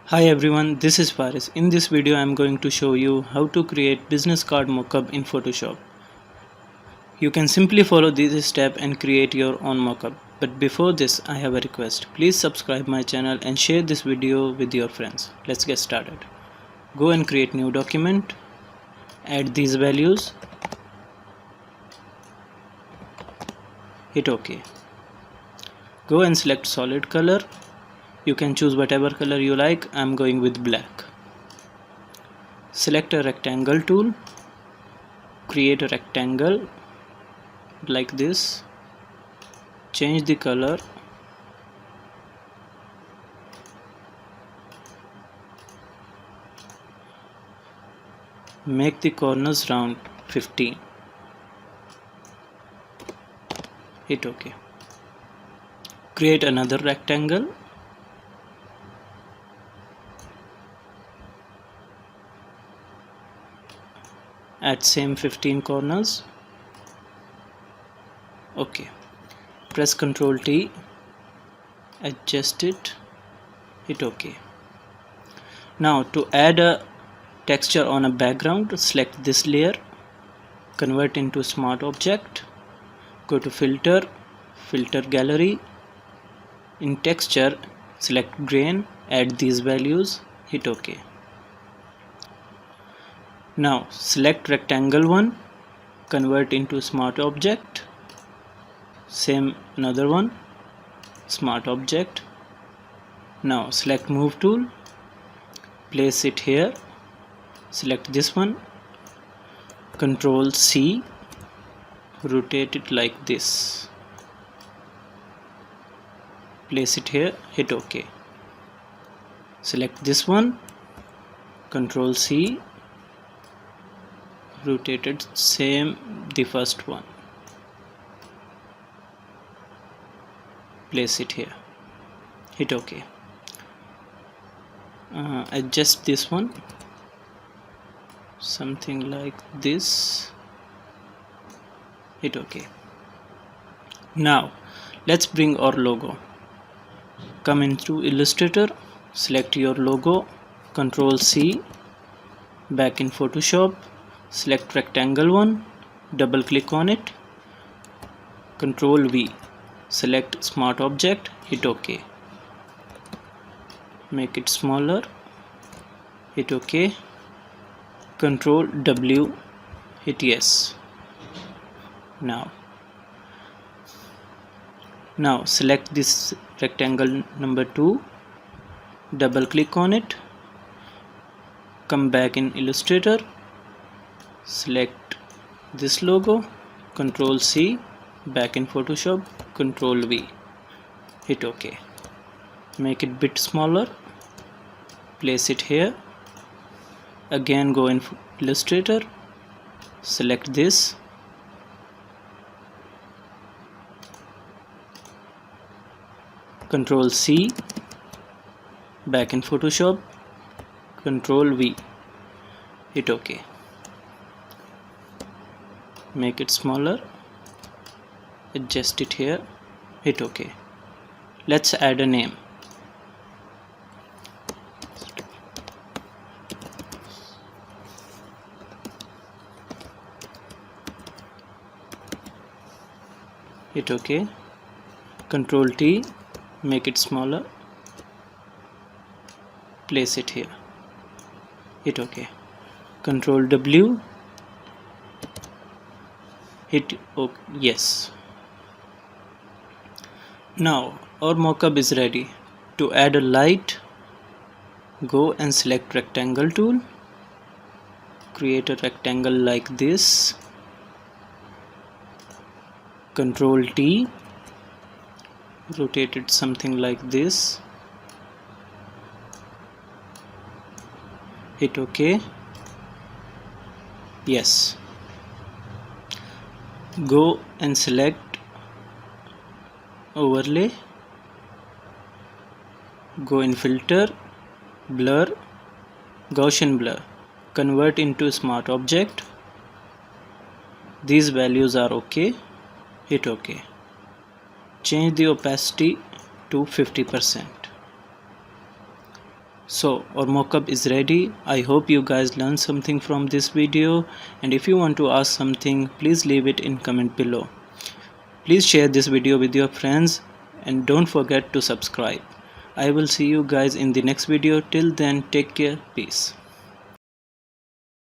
Hi everyone, this is Faris. In this video I am going to show you how to create business card mockup in Photoshop. You can simply follow this step and create your own mockup. But before this I have a request. Please subscribe my channel and share this video with your friends. Let's get started. Go and create new document. Add these values. Hit OK. Go and select solid color. You can choose whatever color you like. I am going with black. Select a rectangle tool. Create a rectangle like this. Change the color. Make the corners round 15. Hit OK. Create another rectangle. Add same 15 corners. OK. Press Ctrl T. Adjust it. Hit OK. Now to add a texture on a background, select this layer. Convert into Smart Object. Go to Filter. Filter Gallery. In Texture, select Grain. Add these values. Hit OK. Now select rectangle 1, convert into Smart Object, same another one, Smart Object. Now select Move tool, place it here, select this one, Ctrl C, rotate it like this, place it here, hit OK. Select this one, Ctrl C, rotated same the first one, place it here, hit OK. Adjust this one something like this, hit OK. Now let's bring our logo. Come into Illustrator, select your logo, Ctrl C, back in Photoshop. Select rectangle 1, double click on it, Ctrl V, select Smart Object, hit OK. Make it smaller, hit OK. Ctrl W, hit yes. Now select this rectangle number 2, double click on it, come back in Illustrator. Select this logo, Ctrl C, back in Photoshop, Ctrl V, hit OK. Make it bit smaller, place it here. Again go in Illustrator, select this, Ctrl C, back in Photoshop, Ctrl V, hit OK. Make it smaller, adjust it here, hit OK. Let's add a name. Hit OK. Ctrl T, make it smaller, place it here, hit OK. Ctrl W, hit OK. Yes. Now our mockup is ready. To add a light, go and select rectangle tool, create a rectangle like this, Ctrl T, rotate it something like this, hit OK. Yes. Go and select overlay, go in filter, blur, Gaussian blur, convert into Smart Object. These values are OK, hit OK. Change the opacity to 50%. So our mockup is ready. I hope you guys learned something from this video, and if you want to ask something, please leave it in comment below. Please share this video with your friends and don't forget to subscribe. I will see you guys in the next video. Till then, take care. Peace.